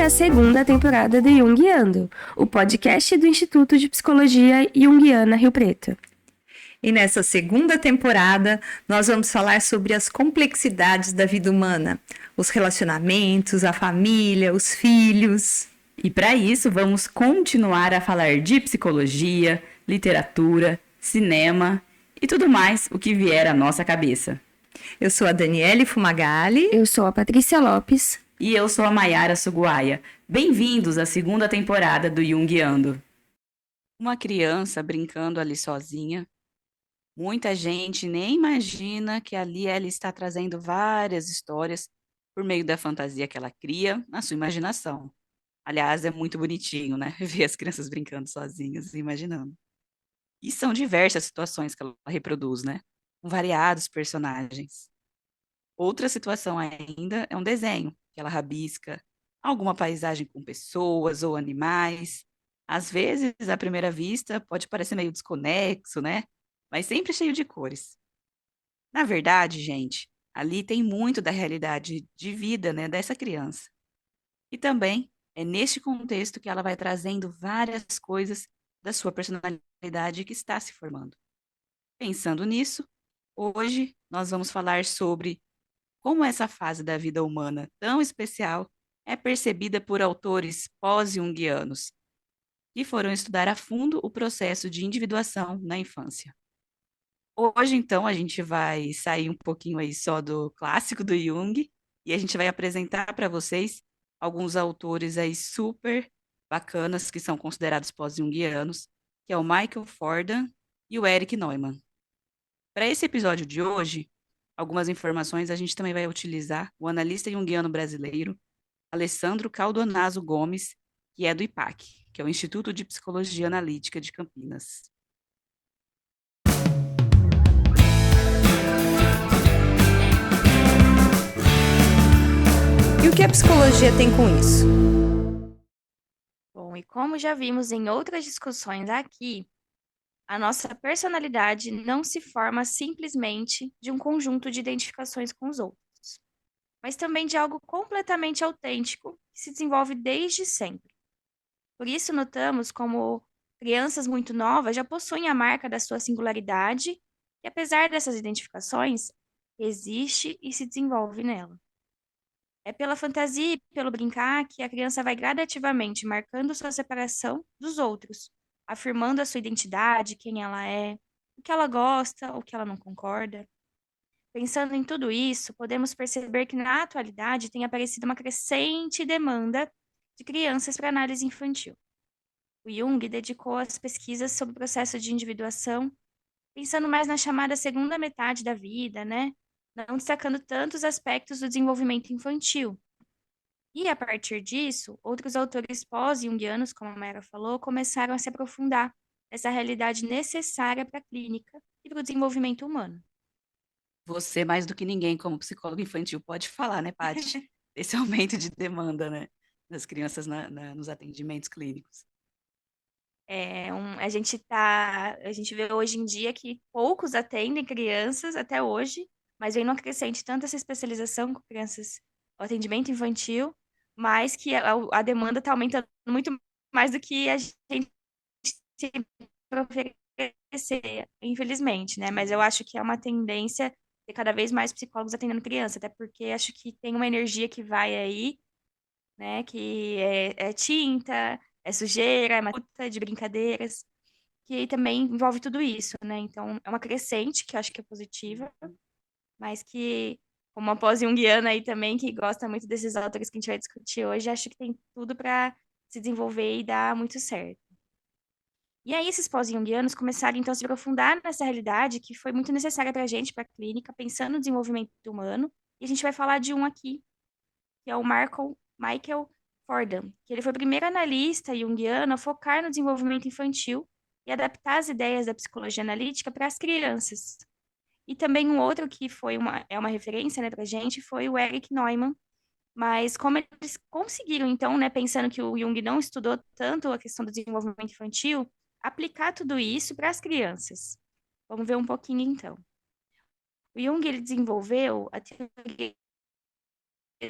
a segunda temporada do Jungiando, o podcast do Instituto de Psicologia Jungiana Rio Preto. E nessa segunda temporada, nós vamos falar sobre as complexidades da vida humana, os relacionamentos, a família, os filhos. E para isso, vamos continuar a falar de psicologia, literatura, cinema e tudo mais o que vier à nossa cabeça. Eu sou a Daniele Fumagalli. Eu sou a Patrícia Lopes. E eu sou a Maiara Suguaia. Bem-vindos à segunda temporada do Jungiando. Uma criança brincando ali sozinha. Muita gente nem imagina que ali ela está trazendo várias histórias por meio da fantasia que ela cria na sua imaginação. Aliás, é muito bonitinho, né? Ver as crianças brincando sozinhas e imaginando. E são diversas situações que ela reproduz, né? Com variados personagens. Outra situação ainda é um desenho, que ela rabisca alguma paisagem com pessoas ou animais. Às vezes, à primeira vista, pode parecer meio desconexo, né? Mas sempre cheio de cores. Na verdade, gente, ali tem muito da realidade de vida, né, dessa criança. E também é neste contexto que ela vai trazendo várias coisas da sua personalidade que está se formando. Pensando nisso, hoje nós vamos falar sobre como essa fase da vida humana tão especial é percebida por autores pós-junguianos, que foram estudar a fundo o processo de individuação na infância. Hoje, então, a gente vai sair um pouquinho aí só do clássico do Jung e a gente vai apresentar para vocês alguns autores aí super bacanas que são considerados pós-junguianos, que é o Michael Fordan e o Eric Neumann. Para esse episódio de hoje, algumas informações a gente também vai utilizar o analista junguiano brasileiro Alessandro Caldonazzo Gomes, que é do IPAC, que é o Instituto de Psicologia Analítica de Campinas. E o que a psicologia tem com isso? Bom, e como já vimos em outras discussões aqui, a nossa personalidade não se forma simplesmente de um conjunto de identificações com os outros, mas também de algo completamente autêntico que se desenvolve desde sempre. Por isso, notamos como crianças muito novas já possuem a marca da sua singularidade e, apesar dessas identificações, existe e se desenvolve nela. É pela fantasia e pelo brincar que a criança vai gradativamente marcando sua separação dos outros, afirmando a sua identidade, quem ela é, o que ela gosta, o que ela não concorda. Pensando em tudo isso, podemos perceber que na atualidade tem aparecido uma crescente demanda de crianças para análise infantil. O Jung dedicou as pesquisas sobre o processo de individuação, pensando mais na chamada segunda metade da vida, né? Não destacando tantos aspectos do desenvolvimento infantil. E a partir disso, outros autores pós-junguianos, como a Mayra falou, começaram a se aprofundar nessa realidade necessária para a clínica e para o desenvolvimento humano. Você, mais do que ninguém, como psicólogo infantil, pode falar, né, Paty? Esse aumento de demanda, né, das crianças nos atendimentos clínicos. A gente vê hoje em dia que poucos atendem crianças até hoje, mas vem numa crescente tanto essa especialização com crianças, o atendimento infantil, mas que a demanda está aumentando muito mais do que a gente tem para oferecer, infelizmente, né? Mas eu acho que é uma tendência ter cada vez mais psicólogos atendendo criança, até porque acho que tem uma energia que vai aí, né? Que é tinta, é sujeira, é matuta de brincadeiras, que também envolve tudo isso, né? Então, é uma crescente, que eu acho que é positiva, mas que, como uma pós-junguiana aí também, que gosta muito desses autores que a gente vai discutir hoje, acho que tem tudo para se desenvolver e dar muito certo. E aí, esses pós-junguianos começaram, então, a se aprofundar nessa realidade que foi muito necessária para a gente, para a clínica, pensando no desenvolvimento humano. E a gente vai falar de um aqui, que é o Michael Fordan, que ele foi o primeiro analista junguiano a focar no desenvolvimento infantil e adaptar as ideias da psicologia analítica para as crianças. E também um outro que é uma referência, né, para a gente foi o Eric Neumann. Mas como eles conseguiram, então, né, pensando que o Jung não estudou tanto a questão do desenvolvimento infantil, aplicar tudo isso para as crianças. Vamos ver um pouquinho, então. O Jung, ele desenvolveu a teoria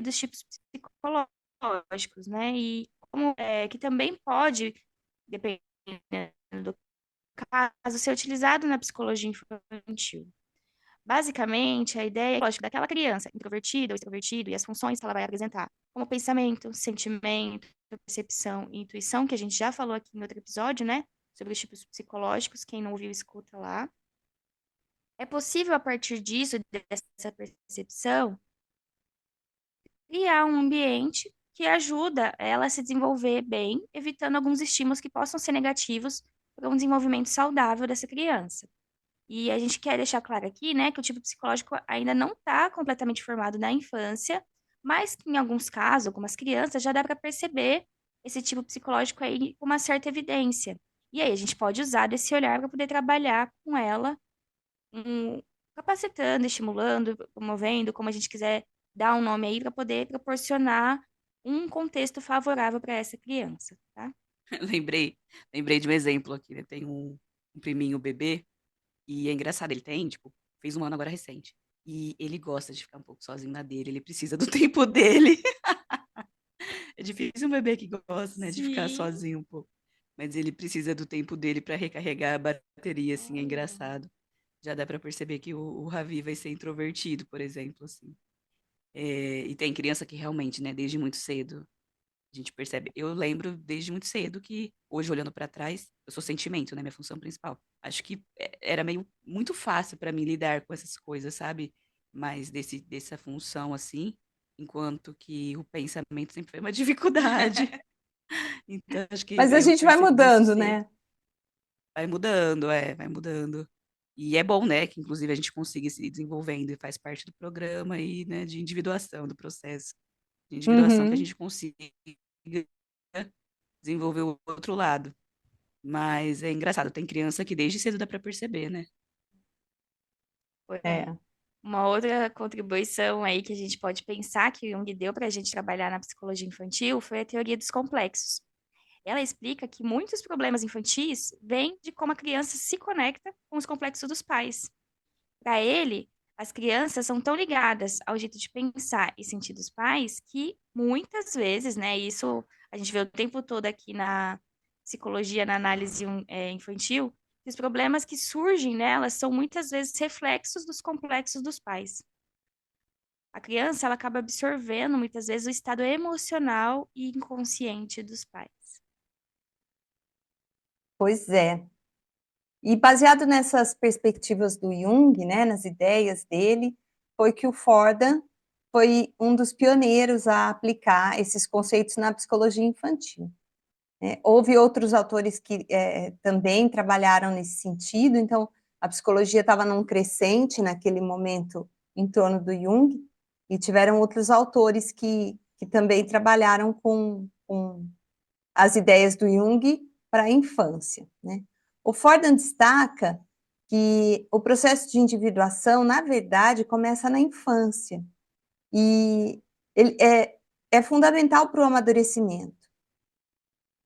dos tipos psicológicos, psicológicos, né? E como que também pode, dependendo do caso, ser utilizado na psicologia infantil. Basicamente, a ideia lógico, daquela criança introvertida ou extrovertido e as funções que ela vai apresentar, como pensamento, sentimento, percepção e intuição, que a gente já falou aqui em outro episódio, né? Sobre os tipos psicológicos, quem não ouviu, escuta lá. É possível, a partir disso, dessa percepção, criar um ambiente que ajuda ela a se desenvolver bem, evitando alguns estímulos que possam ser negativos para um desenvolvimento saudável dessa criança. E a gente quer deixar claro aqui, né, que o tipo psicológico ainda não está completamente formado na infância, mas que em alguns casos, algumas crianças, já dá para perceber esse tipo psicológico aí com uma certa evidência. E aí a gente pode usar desse olhar para poder trabalhar com ela, capacitando, estimulando, promovendo, como a gente quiser dar um nome aí, para poder proporcionar um contexto favorável para essa criança, tá? Lembrei de um exemplo aqui, né? Tem um priminho bebê, e é engraçado, ele tem, tipo, fez um ano agora recente. E ele gosta de ficar um pouco sozinho na dele, ele precisa do tempo dele. É difícil um bebê que gosta, né, de ficar Sim. sozinho um pouco. Mas ele precisa do tempo dele para recarregar a bateria, assim, é engraçado. Já dá para perceber que o Ravi vai ser introvertido, por exemplo, assim. E tem criança que realmente, né, desde muito cedo, a gente percebe. Eu lembro desde muito cedo que, hoje olhando para trás, eu sou sentimento, né, minha função principal. Acho que era meio muito fácil para mim lidar com essas coisas, sabe? Mas dessa função assim, enquanto que o pensamento sempre foi uma dificuldade. Então acho que Mas a eu gente vai percebi isso mudando, cedo. né? Vai mudando, vai mudando. E é bom, né, que inclusive a gente consiga se desenvolvendo e faz parte do programa e, né, de individuação, do processo de individuação que a Uhum. gente consiga desenvolver o outro lado. Mas é engraçado, tem criança que desde cedo dá pra perceber, né? É. É. Uma outra contribuição aí que a gente pode pensar que o Jung deu para a gente trabalhar na psicologia infantil foi a teoria dos complexos. Ela explica que muitos problemas infantis vêm de como a criança se conecta com os complexos dos pais. Para ele, as crianças são tão ligadas ao jeito de pensar e sentir dos pais que muitas vezes, né, isso a gente vê o tempo todo aqui na psicologia, na análise infantil, que os problemas que surgem nelas são muitas vezes reflexos dos complexos dos pais. A criança, ela acaba absorvendo muitas vezes o estado emocional e inconsciente dos pais. Pois é. E baseado nessas perspectivas do Jung, né, nas ideias dele, foi que o Fordan foi um dos pioneiros a aplicar esses conceitos na psicologia infantil. Houve outros autores que também trabalharam nesse sentido, então a psicologia estava num crescente naquele momento em torno do Jung, e tiveram outros autores que também trabalharam com as ideias do Jung para a infância, né? O Fordan destaca que o processo de individuação, na verdade, começa na infância, e ele é fundamental para o amadurecimento.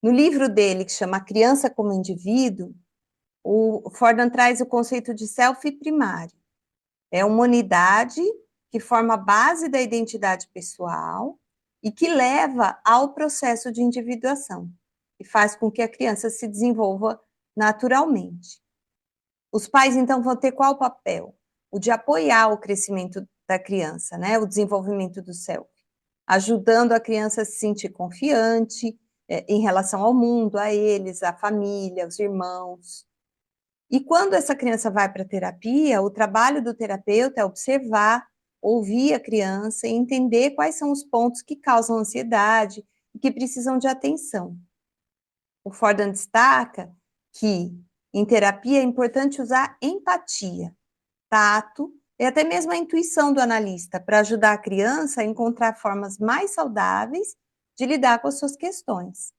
No livro dele, que chama A Criança como Indivíduo, o Fordan traz o conceito de self primário. É uma unidade que forma a base da identidade pessoal e que leva ao processo de individuação, e faz com que a criança se desenvolva naturalmente. Os pais, então, vão ter qual papel? O de apoiar o crescimento da criança, né? O desenvolvimento do self, ajudando a criança a se sentir confiante em relação ao mundo, a eles, à família, aos irmãos. E quando essa criança vai para a terapia, o trabalho do terapeuta é observar, ouvir a criança e entender quais são os pontos que causam ansiedade e que precisam de atenção. O Fordan destaca que em terapia é importante usar empatia, tato e até mesmo a intuição do analista para ajudar a criança a encontrar formas mais saudáveis de lidar com as suas questões.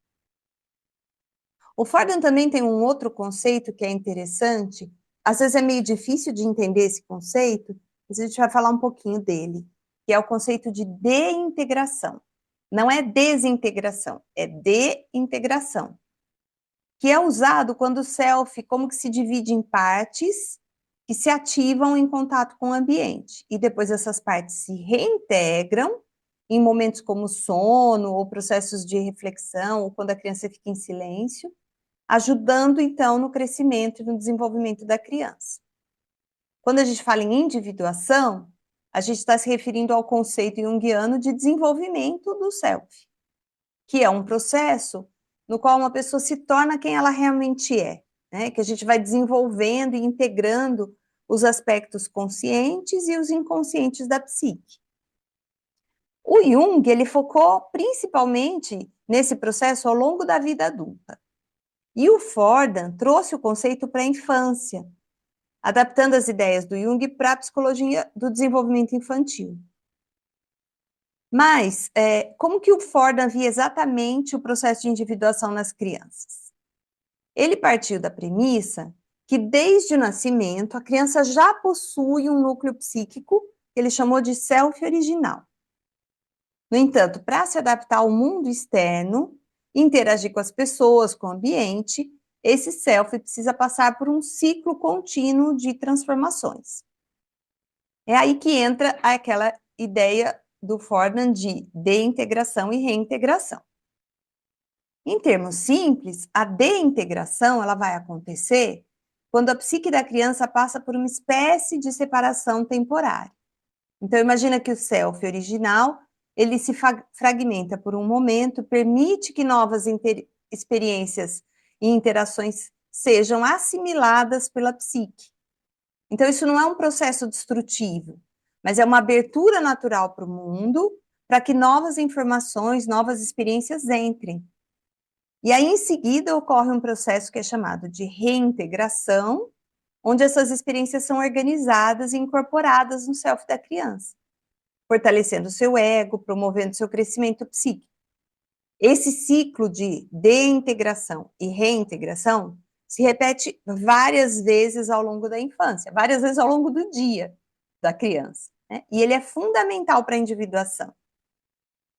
O Fordan também tem um outro conceito que é interessante, às vezes é meio difícil de entender esse conceito, mas a gente vai falar um pouquinho dele, que é o conceito de deintegração. Não é desintegração, é deintegração, que é usado quando o self como que se divide em partes que se ativam em contato com o ambiente, e depois essas partes se reintegram em momentos como sono ou processos de reflexão, ou quando a criança fica em silêncio, ajudando então no crescimento e no desenvolvimento da criança. Quando a gente fala em individuação, a gente está se referindo ao conceito junguiano de desenvolvimento do self, que é um processo no qual uma pessoa se torna quem ela realmente é, né? Que a gente vai desenvolvendo e integrando os aspectos conscientes e os inconscientes da psique. O Jung, ele focou principalmente nesse processo ao longo da vida adulta. E o Fordham trouxe o conceito para a infância, adaptando as ideias do Jung para a psicologia do desenvolvimento infantil. Mas, como que o Fordham via exatamente o processo de individuação nas crianças? Ele partiu da premissa que, desde o nascimento, a criança já possui um núcleo psíquico que ele chamou de self original. No entanto, para se adaptar ao mundo externo, interagir com as pessoas, com o ambiente, esse self precisa passar por um ciclo contínuo de transformações. É aí que entra aquela ideia do Fordham de deintegração e reintegração. Em termos simples, a deintegração ela vai acontecer quando a psique da criança passa por uma espécie de separação temporária. Então, imagina que o self original, ele se fragmenta por um momento, permite que novas experiências e interações sejam assimiladas pela psique. Então, isso não é um processo destrutivo, mas é uma abertura natural para o mundo, para que novas informações, novas experiências entrem. E aí, em seguida, ocorre um processo que é chamado de reintegração, onde essas experiências são organizadas e incorporadas no self da criança, fortalecendo o seu ego, promovendo seu crescimento psíquico. Esse ciclo de deintegração e reintegração se repete várias vezes ao longo da infância, várias vezes ao longo do dia da criança, né? E ele é fundamental para a individuação.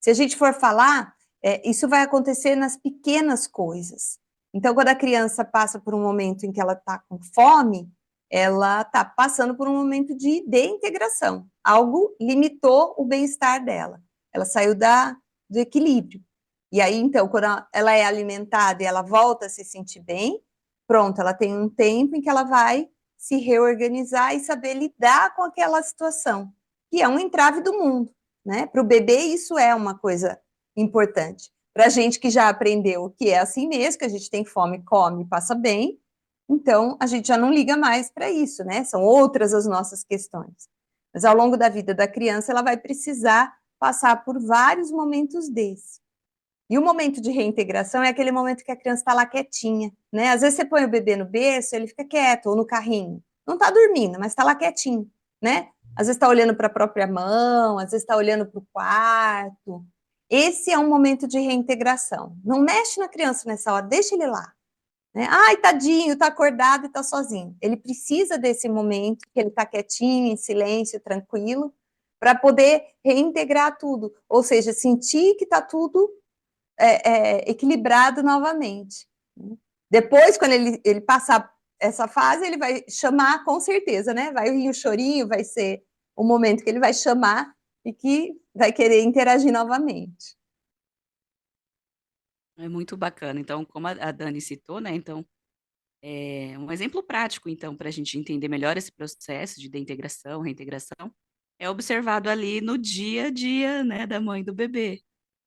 Se a gente for falar, isso vai acontecer nas pequenas coisas. Então, quando a criança passa por um momento em que ela está com fome, ela está passando por um momento de deintegração. Algo limitou o bem-estar dela. Ela saiu do equilíbrio. E aí, então, quando ela é alimentada e ela volta a se sentir bem, pronto, ela tem um tempo em que ela vai se reorganizar e saber lidar com aquela situação, que é um entrave do mundo, né? Para o bebê, isso é uma coisa importante. Para a gente que já aprendeu que é assim mesmo, que a gente tem fome, come, passa bem, então a gente já não liga mais para isso, né? São outras as nossas questões. Mas ao longo da vida da criança, ela vai precisar passar por vários momentos desses. E o momento de reintegração é aquele momento que a criança está lá quietinha, né? Às vezes você põe o bebê no berço, ele fica quieto, ou no carrinho. Não está dormindo, mas está lá quietinho, né? Às vezes está olhando para a própria mão, às vezes está olhando para o quarto. Esse é um momento de reintegração. Não mexe na criança nessa hora, deixa ele lá, né? Ai, tadinho, está acordado e está sozinho. Ele precisa desse momento que ele está quietinho, em silêncio, tranquilo, para poder reintegrar tudo. Ou seja, sentir que está tudo equilibrado novamente. Depois, quando ele passar essa fase, ele vai chamar com certeza, né? Vai vir o chorinho, vai ser o momento que ele vai chamar e que vai querer interagir novamente. É muito bacana. Então, como a Dani citou, né? Então, um exemplo prático, então, para a gente entender melhor esse processo de integração, reintegração, é observado ali no dia a dia, né, da mãe e do bebê,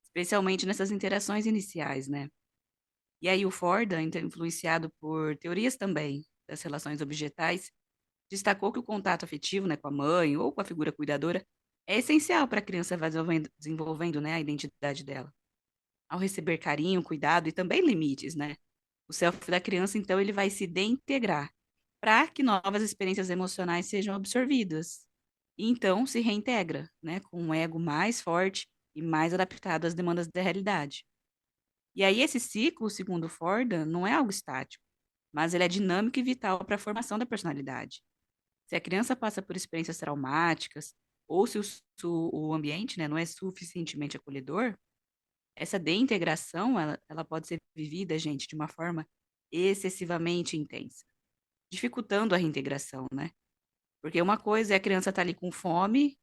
especialmente nessas interações iniciais, né? E aí o Fordham, então, influenciado por teorias também das relações objetais, destacou que o contato afetivo, né, com a mãe ou com a figura cuidadora é essencial para a criança vai desenvolvendo, né, a identidade dela. Ao receber carinho, cuidado e também limites, né? O self da criança, então, ele vai se deintegrar para que novas experiências emocionais sejam absorvidas. E então se reintegra, né, com um ego mais forte e mais adaptado às demandas da realidade. E aí esse ciclo, segundo Fordham, não é algo estático, mas ele é dinâmico e vital para a formação da personalidade. Se a criança passa por experiências traumáticas, ou se o ambiente, né, não é suficientemente acolhedor, essa deintegração, ela pode ser vivida, gente, de uma forma excessivamente intensa, dificultando a reintegração, né? Porque uma coisa é a criança estar ali com fome,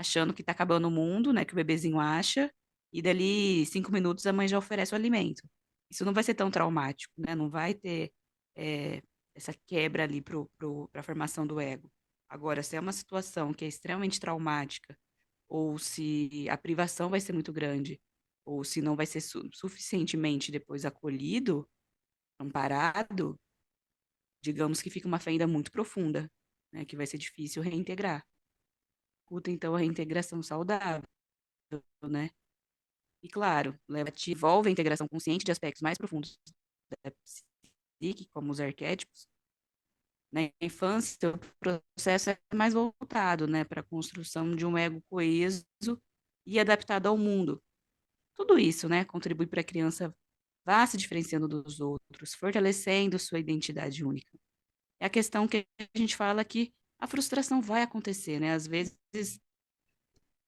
achando que está acabando o mundo, né? Que o bebezinho acha, e dali 5 minutos a mãe já oferece o alimento. Isso não vai ser tão traumático, né? Não vai ter é, essa quebra ali para a formação do ego. Agora, se é uma situação que é extremamente traumática, ou se a privação vai ser muito grande, ou se não vai ser suficientemente depois acolhido, amparado, digamos que fica uma fenda muito profunda, né? Que vai ser difícil reintegrar. Escuta, então, a reintegração saudável, né? E, claro, envolve a integração consciente de aspectos mais profundos da psique, como os arquétipos. Na infância, o processo é mais voltado, né, para a construção de um ego coeso e adaptado ao mundo. Tudo isso, né, contribui para a criança vá se diferenciando dos outros, fortalecendo sua identidade única. É a questão que a gente fala que a frustração vai acontecer, né? Às vezes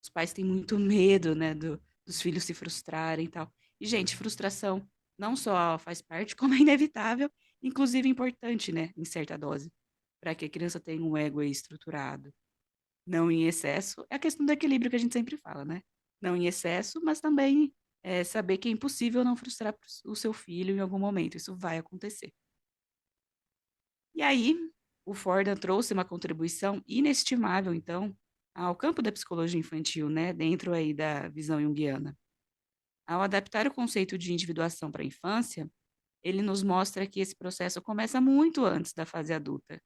os pais têm muito medo, né, dos filhos se frustrarem e tal. E, gente, frustração não só faz parte, como é inevitável, inclusive importante, né, em certa dose, para que a criança tenha um ego aí estruturado. Não em excesso, é a questão do equilíbrio que a gente sempre fala, né? Não em excesso, mas também saber que é impossível não frustrar o seu filho em algum momento. Isso vai acontecer. E aí, o Fordan trouxe uma contribuição inestimável, então, ao campo da psicologia infantil, né, dentro aí da visão junguiana. Ao adaptar o conceito de individuação para a infância, ele nos mostra que esse processo começa muito antes da fase adulta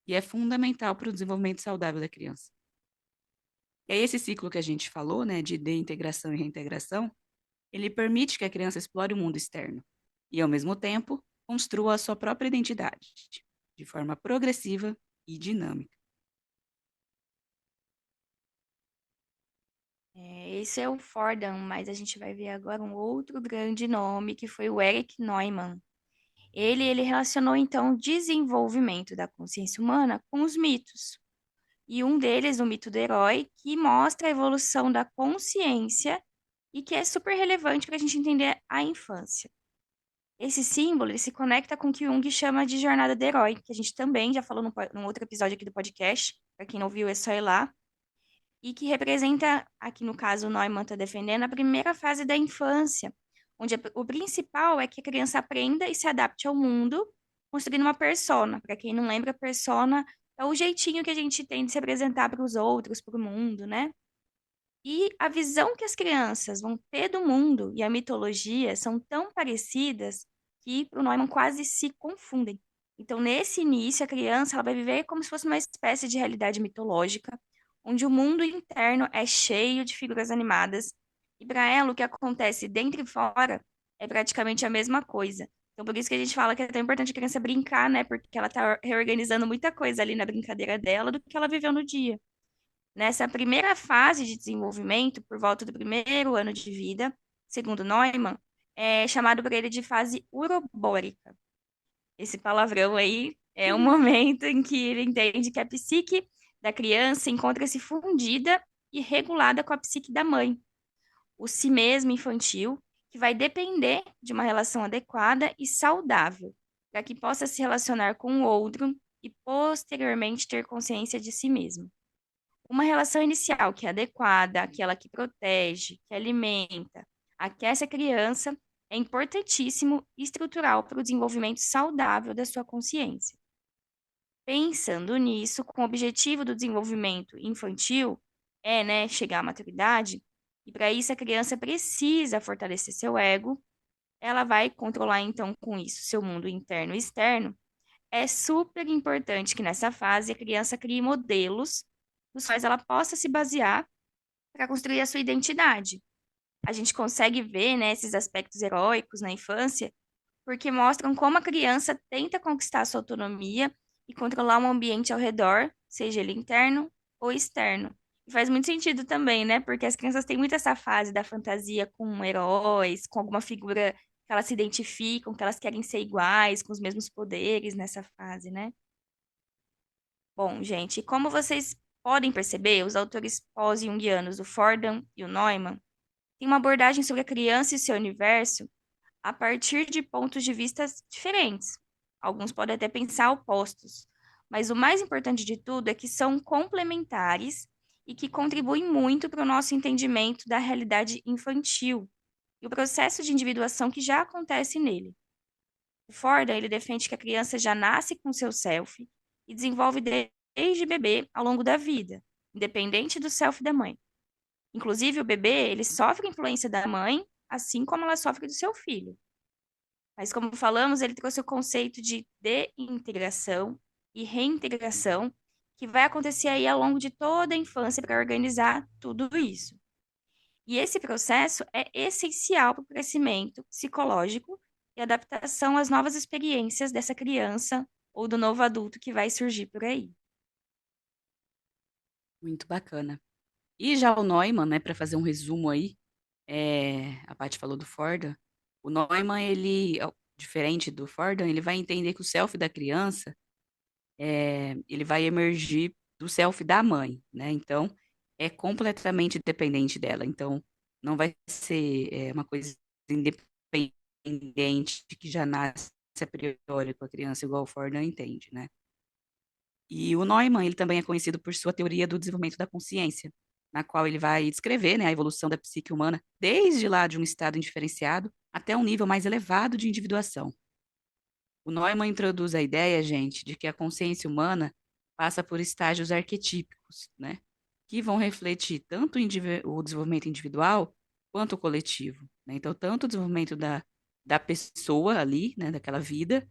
e é fundamental para o desenvolvimento saudável da criança. E aí esse ciclo que a gente falou, né, de integração e reintegração, ele permite que a criança explore o mundo externo e, ao mesmo tempo, construa a sua própria identidade, de forma progressiva e dinâmica. Esse é o Fordham, mas a gente vai ver agora um outro grande nome, que foi o Eric Neumann. Ele relacionou, então, o desenvolvimento da consciência humana com os mitos. E um deles, o mito do herói, que mostra a evolução da consciência e que é super relevante para a gente entender a infância. Esse símbolo ele se conecta com o que Jung chama de jornada do herói, que a gente também já falou num outro episódio aqui do podcast. Para quem não viu, é só ir lá. E que representa, aqui no caso, o Neumann está defendendo, a primeira fase da infância, onde o principal é que a criança aprenda e se adapte ao mundo, construindo uma persona. Para quem não lembra, persona é o jeitinho que a gente tem de se apresentar para os outros, para o mundo, né? E a visão que as crianças vão ter do mundo e a mitologia são tão parecidas que para o Neumann quase se confundem. Então, nesse início, a criança ela vai viver como se fosse uma espécie de realidade mitológica, onde o mundo interno é cheio de figuras animadas, e para ela o que acontece dentro e fora é praticamente a mesma coisa. Então, por isso que a gente fala que é tão importante a criança brincar, né? Porque ela está reorganizando muita coisa ali na brincadeira dela do que ela viveu no dia. Nessa primeira fase de desenvolvimento, por volta do primeiro ano de vida, segundo Neumann, é chamado por ele de fase urobórica. Esse palavrão aí é um momento em que ele entende que a psique da criança encontra-se fundida e regulada com a psique da mãe, o si mesmo infantil, que vai depender de uma relação adequada e saudável, para que possa se relacionar com o outro e posteriormente ter consciência de si mesmo. Uma relação inicial que é adequada, aquela que protege, que alimenta, aquece a criança, é importantíssimo e estrutural para o desenvolvimento saudável da sua consciência. Pensando nisso, com o objetivo do desenvolvimento infantil é, né, chegar à maturidade, e para isso a criança precisa fortalecer seu ego, ela vai controlar então com isso seu mundo interno e externo. É super importante que nessa fase a criança crie modelos nos quais ela possa se basear para construir a sua identidade. A gente consegue ver, né, esses aspectos heróicos na infância, porque mostram como a criança tenta conquistar sua autonomia e controlar um ambiente ao redor, seja ele interno ou externo. E faz muito sentido também, né? Porque as crianças têm muito essa fase da fantasia com heróis, com alguma figura que elas se identificam, que elas querem ser iguais, com os mesmos poderes nessa fase, né? Bom, gente, como vocês podem perceber, os autores pós-junguianos, o Fordham e o Neumann, têm uma abordagem sobre a criança e seu universo a partir de pontos de vista diferentes. Alguns podem até pensar opostos, mas o mais importante de tudo é que são complementares e que contribuem muito para o nosso entendimento da realidade infantil e o processo de individuação que já acontece nele. O Ford, ele defende que a criança já nasce com seu self e desenvolve desde bebê ao longo da vida, independente do self da mãe. Inclusive, o bebê, ele sofre influência da mãe, assim como ela sofre do seu filho. Mas, como falamos, ele trouxe o conceito de deintegração e reintegração, que vai acontecer aí ao longo de toda a infância para organizar tudo isso. E esse processo é essencial para o crescimento psicológico e adaptação às novas experiências dessa criança ou do novo adulto que vai surgir por aí. Muito bacana. E já o Neumann, né, para fazer um resumo aí, a Paty falou do Fordham, o Neumann, ele, diferente do Fordham, ele vai entender que o self da criança, ele vai emergir do self da mãe, né? Então, é completamente dependente dela. Então, não vai ser uma coisa independente que já nasce a priori com a criança, igual o Fordham entende, né? E o Neumann, ele também é conhecido por sua teoria do desenvolvimento da consciência, na qual ele vai descrever, né, a evolução da psique humana desde lá de um estado indiferenciado até um nível mais elevado de individuação. O Neumann introduz a ideia, gente, de que a consciência humana passa por estágios arquetípicos, né, que vão refletir tanto o desenvolvimento individual quanto o coletivo, né? Então, tanto o desenvolvimento da pessoa ali, né, daquela vida,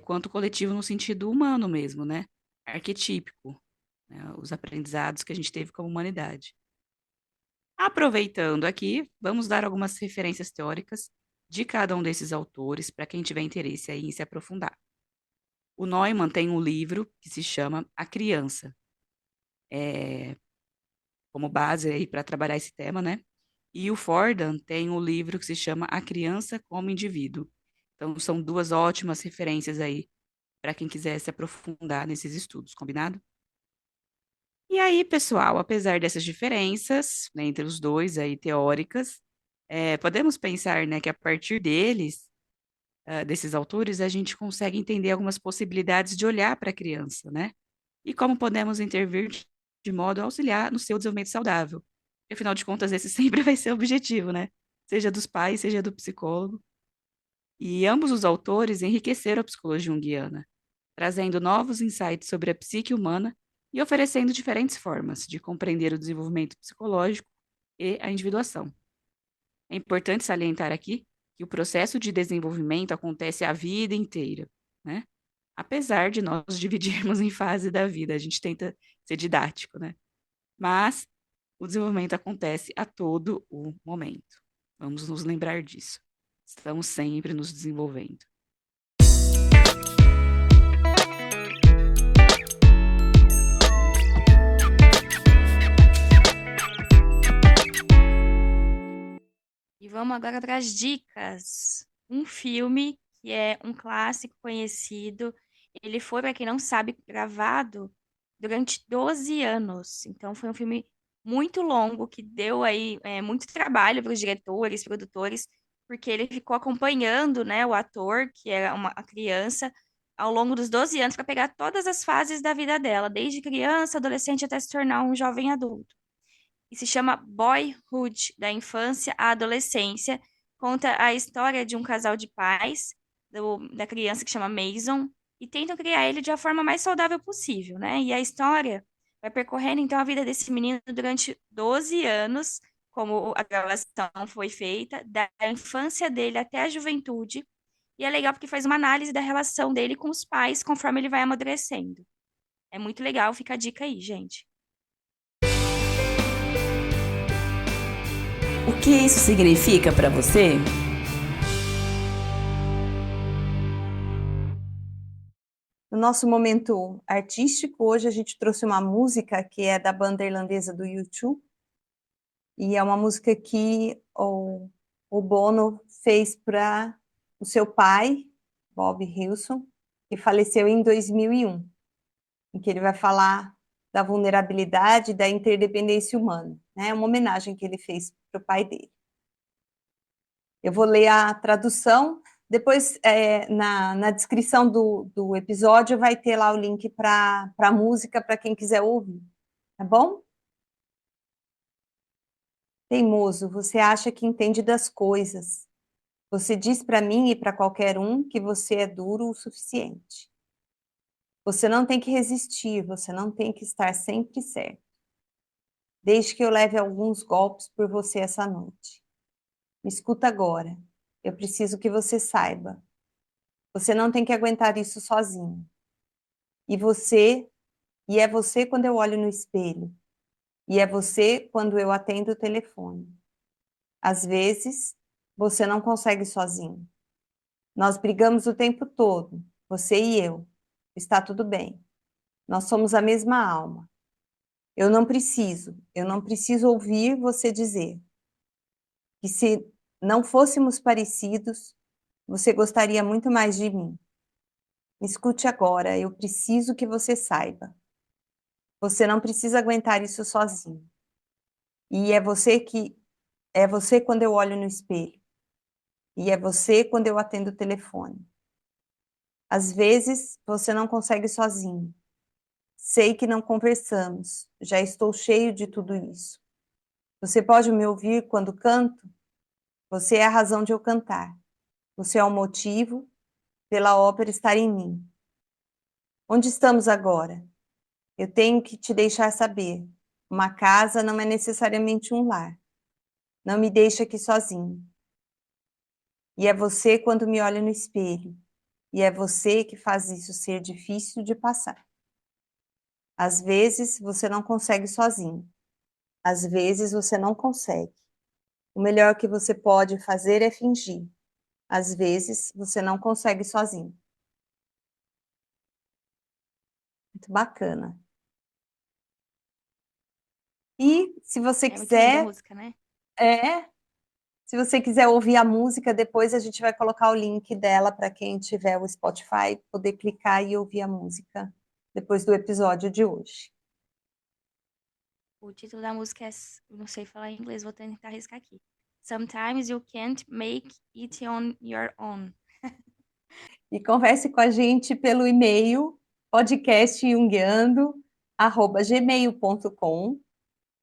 quanto coletivo no sentido humano mesmo, né? Arquetípico, né? Os aprendizados que a gente teve como humanidade. Aproveitando aqui, vamos dar algumas referências teóricas de cada um desses autores para quem tiver interesse aí em se aprofundar. O Neumann tem um livro que se chama A Criança, como base aí para trabalhar esse tema, né? E o Fordham tem um livro que se chama A Criança como Indivíduo. Então, são duas ótimas referências aí para quem quiser se aprofundar nesses estudos, combinado? E aí, pessoal, apesar dessas diferenças, né, entre os dois aí teóricas, podemos pensar, né, que a partir deles, desses autores, a gente consegue entender algumas possibilidades de olhar para a criança, né? E como podemos intervir de modo a auxiliar no seu desenvolvimento saudável. Porque, afinal de contas, esse sempre vai ser o objetivo, né? Seja dos pais, seja do psicólogo. E ambos os autores enriqueceram a psicologia junguiana, trazendo novos insights sobre a psique humana e oferecendo diferentes formas de compreender o desenvolvimento psicológico e a individuação. É importante salientar aqui que o processo de desenvolvimento acontece a vida inteira, né? Apesar de nós dividirmos em fase da vida, a gente tenta ser didático, né? Mas o desenvolvimento acontece a todo o momento. Vamos nos lembrar disso. Estamos sempre nos desenvolvendo. E vamos agora para as dicas. Um filme que é um clássico conhecido. Ele foi, para quem não sabe, gravado durante 12 anos. Então, foi um filme muito longo que deu aí muito trabalho para os diretores, produtores, porque ele ficou acompanhando, né, o ator, que era a criança, ao longo dos 12 anos para pegar todas as fases da vida dela, desde criança, adolescente até se tornar um jovem adulto e se chama Boyhood, da infância à adolescência. Conta a história de um casal de pais, da criança que chama Mason, e tentam criar ele de a forma mais saudável possível, né? E a história vai percorrendo, então, a vida desse menino durante 12 anos, como a gravação foi feita, da infância dele até a juventude. E é legal porque faz uma análise da relação dele com os pais conforme ele vai amadurecendo. É muito legal, fica a dica aí, gente. O que isso significa para você? No nosso momento artístico, hoje a gente trouxe uma música que é da banda irlandesa do U2, e é uma música que o Bono fez para o seu pai, Bob Wilson, que faleceu em 2001, em que ele vai falar da vulnerabilidade e da interdependência humana, né? É uma homenagem que ele fez para o pai dele. Eu vou ler a tradução, depois na descrição do episódio vai ter lá o link para a música para quem quiser ouvir, tá bom? Teimoso, você acha que entende das coisas. Você diz para mim e para qualquer um que você é duro o suficiente. Você não tem que resistir, você não tem que estar sempre certo. Deixe que eu leve alguns golpes por você essa noite. Me escuta agora. Eu preciso que você saiba. Você não tem que aguentar isso sozinho. E é você quando eu olho no espelho. E é você quando eu atendo o telefone. Às vezes, você não consegue sozinho. Nós brigamos o tempo todo, você e eu. Está tudo bem. Nós somos a mesma alma. Eu não preciso ouvir você dizer que se não fôssemos parecidos, você gostaria muito mais de mim. Me escute agora, eu preciso que você saiba. Você não precisa aguentar isso sozinho. E é você quando eu olho no espelho. E é você quando eu atendo o telefone. Às vezes, você não consegue sozinho. Sei que não conversamos, já estou cheio de tudo isso. Você pode me ouvir quando canto? Você é a razão de eu cantar. Você é o motivo pela ópera estar em mim. Onde estamos agora? Eu tenho que te deixar saber. Uma casa não é necessariamente um lar. Não me deixe aqui sozinho. E é você quando me olha no espelho. E é você que faz isso ser difícil de passar. Às vezes você não consegue sozinho. Às vezes você não consegue. O melhor que você pode fazer é fingir. Às vezes você não consegue sozinho. Muito bacana. E se você É muito linda a quiser, música, né? se você quiser ouvir a música, depois a gente vai colocar o link dela para quem tiver o Spotify poder clicar e ouvir a música depois do episódio de hoje. O título da música é, eu não sei falar em inglês, vou tentar arriscar aqui. Sometimes you can't make it on your own. E converse com a gente pelo e-mail podcastjungueando@gmail.com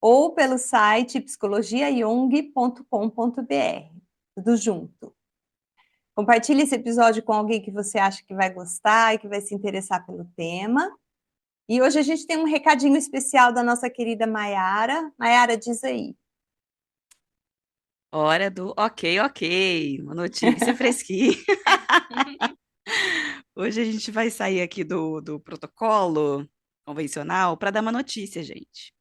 ou pelo site psicologiajung.com.br. Tudo junto. Compartilhe esse episódio com alguém que você acha que vai gostar e que vai se interessar pelo tema. E hoje a gente tem um recadinho especial da nossa querida Maiara. Maiara, diz aí. Hora do ok, uma notícia fresquinha. Hoje a gente vai sair aqui do protocolo convencional para dar uma notícia, gente.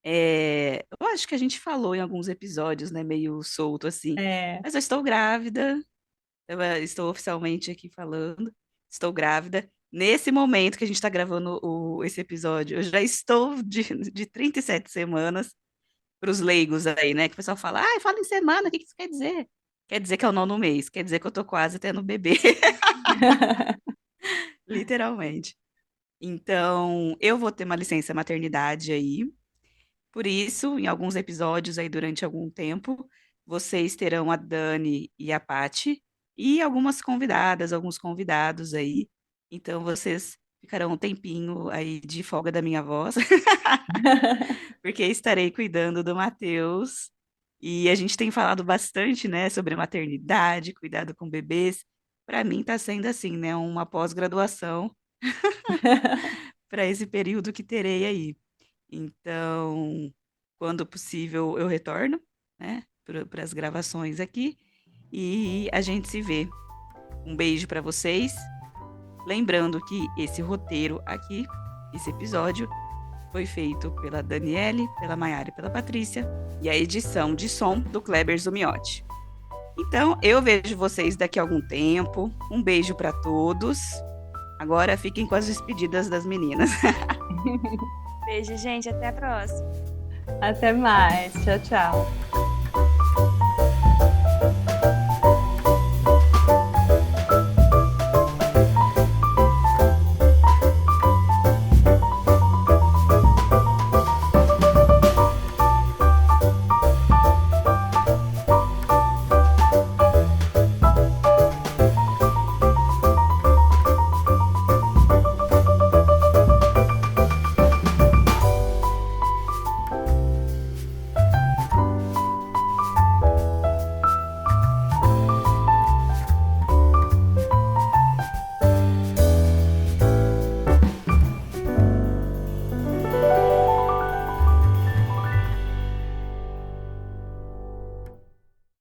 Eu acho que a gente falou em alguns episódios, né, meio solto assim, mas eu estou grávida, estou oficialmente aqui falando, estou grávida. Nesse momento que a gente está gravando esse episódio, eu já estou de 37 semanas para os leigos aí, né? Que o pessoal fala, fala em semana, o que que isso quer dizer? Quer dizer que é o 9º mês, quer dizer que eu tô quase tendo bebê, literalmente. Então, eu vou ter uma licença maternidade aí. Por isso, em alguns episódios aí durante algum tempo, vocês terão a Dani e a Pati e algumas convidadas, alguns convidados aí. Então, vocês ficarão um tempinho aí de folga da minha voz, porque estarei cuidando do Matheus. E a gente tem falado bastante, né, sobre maternidade, cuidado com bebês. Para mim está sendo assim, né, uma pós-graduação para esse período que terei aí. Então, quando possível, eu retorno, né, para as gravações aqui e a gente se vê. Um beijo para vocês. Lembrando que esse roteiro aqui, esse episódio, foi feito pela Daniele, pela Maiara e pela Patrícia, e a edição de som do Kleber Zumiotti. Então, eu vejo vocês daqui a algum tempo. Um beijo para todos. Agora fiquem com as despedidas das meninas. Beijo, gente. Até a próxima. Até mais. Tchau, tchau.